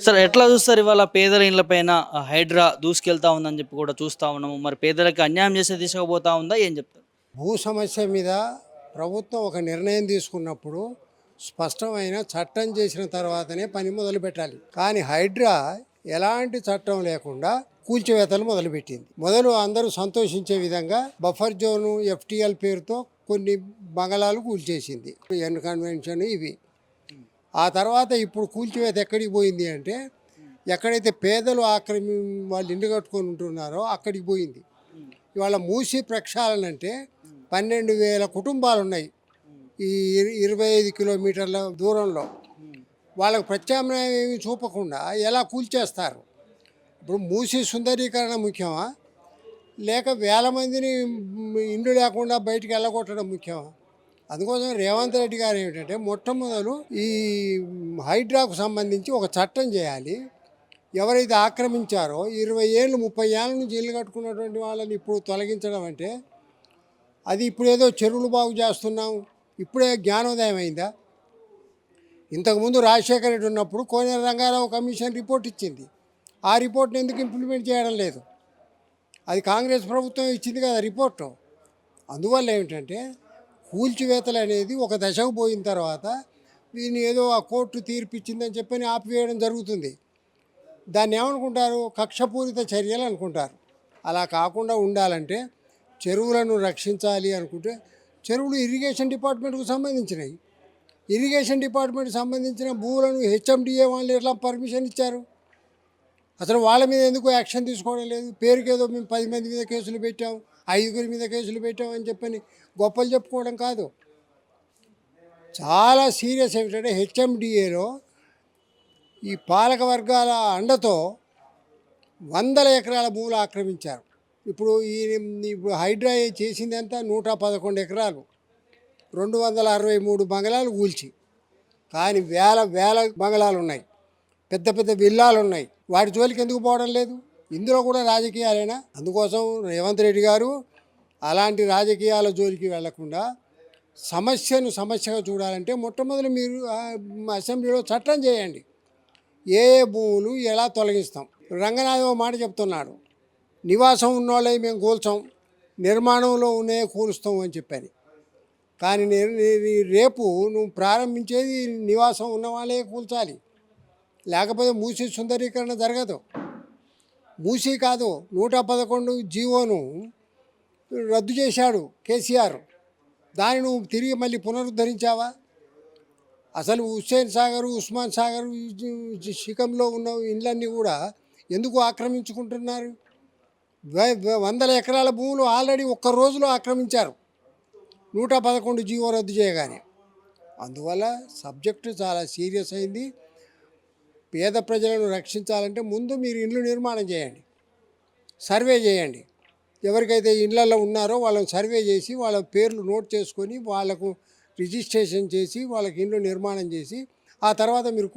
Sir ఎట్లా చూస్తారు ఇవాళ పేదల ఇళ్ళపైన హైడ్రా దూసుకెళ్తా ఉందని చెప్పి కూడా చూస్తా ఉన్నాము. మరి పేదలకు అన్యాయం చేసే దిశగా పోతా ఉందా ఏం చెప్తారు? భూ సమస్య మీద ప్రభుత్వం ఒక నిర్ణయం తీసుకున్నప్పుడు స్పష్టమైన చట్టం చేసిన తర్వాతనే పని మొదలు పెట్టాలి. కానీ హైడ్రా ఎలాంటి చట్టం లేకుండా కూల్చివేతలు మొదలుపెట్టింది. మొదలు అందరూ సంతోషించే విధంగా బఫర్ జోను ఎఫ్టిఎల్ పేరుతో కొన్ని బంగళాలు కూల్చేసింది, ఎన్ కన్వెన్షన్ ఇవి. ఆ తర్వాత ఇప్పుడు కూల్చివేత ఎక్కడికి పోయింది అంటే ఎక్కడైతే పేదలు వాళ్ళు ఇల్లు కట్టుకొని ఉంటున్నారో అక్కడికి పోయింది. ఇవాళ మూసి ప్రక్షాళన అంటే 12,000 కుటుంబాలు ఉన్నాయి ఈ 25 కిలోమీటర్ల దూరంలో. వాళ్ళకు ప్రత్యామ్నాయం ఏమి చూపకుండా ఎలా కూల్చేస్తారు? ఇప్పుడు మూసి సుందరీకరణ ముఖ్యమా, లేక వేల మందిని ఇండ్లు లేకుండా బయటికి వెళ్ళగొట్టడం ముఖ్యమా? అందుకోసం రేవంత్ రెడ్డి గారు ఏమిటంటే మొట్టమొదలు ఈ హైడ్రాకు సంబంధించి ఒక చట్టం చేయాలి. ఎవరైతే ఆక్రమించారో 20 ఏళ్ళు 30 ఏళ్ళ నుంచి ఇల్లు కట్టుకున్నటువంటి వాళ్ళని ఇప్పుడు తొలగించడం అంటే అది ఇప్పుడు ఏదో చెరువులు బాగు చేస్తున్నాం ఇప్పుడే జ్ఞానోదయం అయిందా? ఇంతకుముందు రాజశేఖర రెడ్డి ఉన్నప్పుడు కోనేరు రంగారావు కమిషన్ రిపోర్ట్ ఇచ్చింది. ఆ రిపోర్ట్ని ఎందుకు ఇంప్లిమెంట్ చేయడం లేదు? అది కాంగ్రెస్ ప్రభుత్వం ఇచ్చింది కదా రిపోర్టు. అందువల్ల ఏమిటంటే కూల్చివేతలు అనేది ఒక దశకు పోయిన తర్వాత దీన్ని ఏదో ఆ కోర్టు తీర్పిచ్చిందని చెప్పని ఆపివేయడం జరుగుతుంది. దాన్ని ఏమనుకుంటారు? కక్షపూరిత చర్యలు అనుకుంటారు. అలా కాకుండా ఉండాలంటే చెరువులను రక్షించాలి అనుకుంటే చెరువులు ఇరిగేషన్ డిపార్ట్మెంట్కు సంబంధించినవి. ఇరిగేషన్ డిపార్ట్మెంట్కి సంబంధించిన భూములను హెచ్ఎండిఏ వాళ్ళు ఎట్లా పర్మిషన్ ఇచ్చారు? అసలు వాళ్ళ మీద ఎందుకు యాక్షన్ తీసుకోవడం లేదు? పేరుకేదో మేము 10 మంది మీద కేసులు పెట్టాం, 5 మీద కేసులు పెట్టాం అని చెప్పని గొప్పలు చెప్పుకోవడం కాదు. చాలా సీరియస్ ఏమిటంటే హెచ్ఎండిఏలో ఈ పాలక వర్గాల అండతో 100 ఎకరాల భూములు ఆక్రమించారు. ఇప్పుడు ఇప్పుడు హైడ్రా చేసింది ఎంత? 111 ఎకరాలు, 263 బంగళాలు కూల్చి. కానీ వేల వేల బంగళాలు ఉన్నాయి, పెద్ద పెద్ద విల్లాలు ఉన్నాయి. వాటి జోలికి ఎందుకు పోవడం లేదు? ఇందులో కూడా రాజకీయాలేనా? అందుకోసం రేవంత్ రెడ్డి గారు అలాంటి రాజకీయాల జోలికి వెళ్లకుండా సమస్యను సమస్యగా చూడాలంటే మొట్టమొదటి మీరు అసెంబ్లీలో చట్టం చేయండి. ఏ భూములు ఎలా తొలగిస్తాం? రంగనాథ్ మాట చెప్తున్నాడు, నివాసం ఉన్నోళ్ళే మేము కూల్చాం, నిర్మాణంలో ఉన్నే కూలుస్తాం అని చెప్పాను. కానీ రేపు నువ్వు ప్రారంభించేది నివాసం ఉన్న వాళ్ళే కూల్చాలి, లేకపోతే మూసి సుందరీకరణ జరగదు. మూసి కాదు 111 జీవోను రద్దు చేశాడు కేసీఆర్. దాన్ని నువ్వు తిరిగి మళ్ళీ పునరుద్ధరించావా? అసలు హుస్సేన్ సాగర్, ఉస్మాన్ సాగర్, శిఖంలో ఉన్న ఇండ్లన్నీ కూడా ఎందుకు ఆక్రమించుకుంటున్నారు? 100 ఎకరాల భూములు ఆల్రెడీ ఒక్క రోజులో ఆక్రమించారు 111 జీవో రద్దు చేయగానే. అందువల్ల సబ్జెక్టు చాలా సీరియస్ అయింది. పేద ప్రజలను రక్షించాలంటే ముందు మీరు ఇండ్లు నిర్మాణం చేయండి, సర్వే చేయండి. ఎవరికైతే ఇళ్లలో ఉన్నారో వాళ్ళని సర్వే చేసి వాళ్ళ పేర్లు నోట్ చేసుకొని వాళ్లకు రిజిస్ట్రేషన్ చేసి వాళ్ళకి ఇండ్లు నిర్మాణం చేసి ఆ తర్వాత మీరు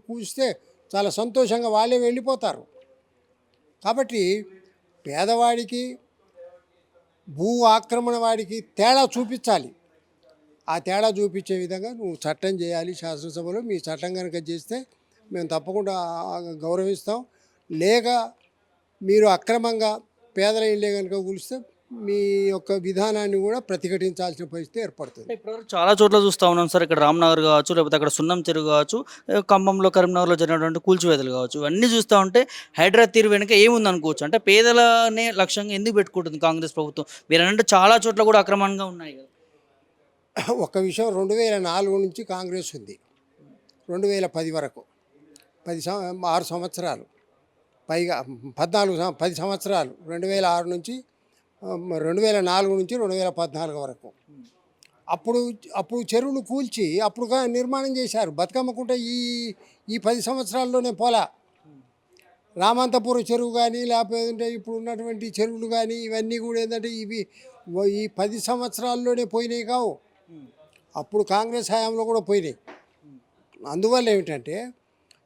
కూస్తే చాలా సంతోషంగా వాళ్ళే వెళ్ళిపోతారు. కాబట్టి పేదవాడికి భూ ఆక్రమణ వాడికి తేడా చూపించాలి. ఆ తేడా చూపించే విధంగా నువ్వు చట్టం చేయాలి. శాసనసభలో మీ చట్టం కనుక చేస్తే మేము తప్పకుండా గౌరవిస్తాం. లేక మీరు అక్రమంగా పేదల ఇళ్ళే కనుక కూలిస్తే మీ యొక్క విధానాన్ని కూడా ప్రతిఘటించాల్సిన పరిస్థితి ఏర్పడుతుంది. ఇప్పటివరకు చాలా చోట్ల చూస్తూ ఉన్నాం సార్. ఇక్కడ రామ్నగర్ కావచ్చు, లేకపోతే అక్కడ సున్నం చెరువు కావచ్చు, ఖమ్మంలో కరీంనగర్లో జరిగినటువంటి కూల్చివేతలు కావచ్చు, ఇవన్నీ చూస్తూ ఉంటే హైడ్రా తీరు వెనుక ఏముంది అనుకోవచ్చు. అంటే పేదలనే లక్ష్యంగా ఎందుకు పెట్టుకుంటుంది కాంగ్రెస్ ప్రభుత్వం? మీరంటే చాలా చోట్ల కూడా అక్రమంగా ఉన్నాయి కదా. ఒక విషయం, 2004 నుంచి కాంగ్రెస్ ఉంది, 2010 వరకు 6 సంవత్సరాలు పైగా 10 సంవత్సరాలు 2006 నుంచి 2004 నుంచి 2014 వరకు. అప్పుడు చెరువులు కూల్చి అప్పుడు నిర్మాణం చేశారు. బతుకమ్మకుంట ఈ 10 సంవత్సరాల్లోనే పోలా. రామంతపురం చెరువు కానీ లేకపోతే ఇప్పుడు ఉన్నటువంటి చెరువులు కానీ ఇవన్నీ కూడా ఏంటంటే ఇవి ఈ 10 సంవత్సరాల్లోనే పోయినాయి కావు, అప్పుడు కాంగ్రెస్ హయాంలో కూడా పోయినాయి. అందువల్ల ఏమిటంటే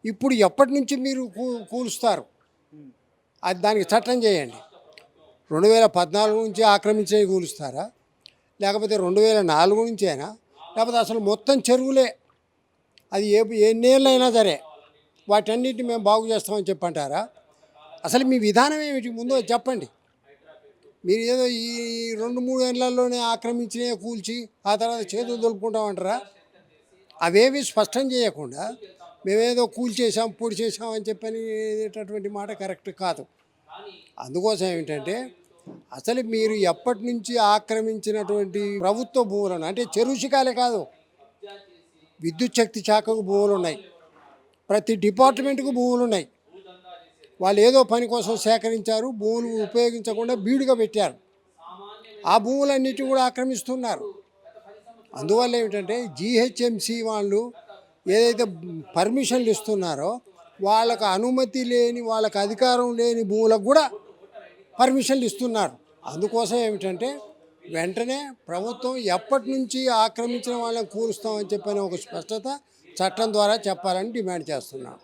ఇప్పుడు ఎప్పటి నుంచి మీరు కూలుస్తారు? అది దానికి చట్టం చేయండి. 2014 నుంచి ఆక్రమించే కూలుస్తారా, లేకపోతే 2004 నుంచి అయినా, లేకపోతే అసలు మొత్తం చెరువులే, అది ఎన్నేళ్ళైనా సరే వాటన్నిటిని మేము బాగు చేస్తామని చెప్పంటారా? అసలు మీ విధానం ఏమిటి ముందు అది చెప్పండి. మీరు ఏదో ఈ 2-3 ఏళ్లలోనే ఆక్రమించినే కూల్చి ఆ తర్వాత చేతులు దులుపుకుంటామంటారా? అవేవి స్పష్టం చేయకుండా మేమేదో కూల్చేసాం పొడి చేసాం అని చెప్పని అనేటటువంటి మాట కరెక్ట్ కాదు. అందుకోసం ఏమిటంటే అసలు మీరు ఎప్పటి నుంచి ఆక్రమించినటువంటి ప్రభుత్వ భూములను, అంటే చెరువు శిఖాలే కాదు, విద్యుత్ శక్తి శాఖకు భూములు ఉన్నాయి, ప్రతి డిపార్ట్మెంట్కు భూములు ఉన్నాయి. వాళ్ళు ఏదో పని కోసం సేకరించారు, భూములు ఉపయోగించకుండా బీడుగా పెట్టారు. ఆ భూములన్నిటి కూడా ఆక్రమిస్తున్నారు. అందువల్ల ఏమిటంటే జీహెచ్ఎంసీ వాళ్ళు ఏదైతే పర్మిషన్లు ఇస్తున్నారో వాళ్ళకు అనుమతి లేని, వాళ్ళకు అధికారం లేని భూములకు కూడా పర్మిషన్లు ఇస్తున్నారు. అందుకోసం ఏమిటంటే వెంటనే ప్రభుత్వం ఎప్పటి నుంచి ఆక్రమించిన వాళ్ళని కూలుస్తామని చెప్పని ఒక స్పష్టత చట్టం ద్వారా చెప్పాలని డిమాండ్ చేస్తున్నాం.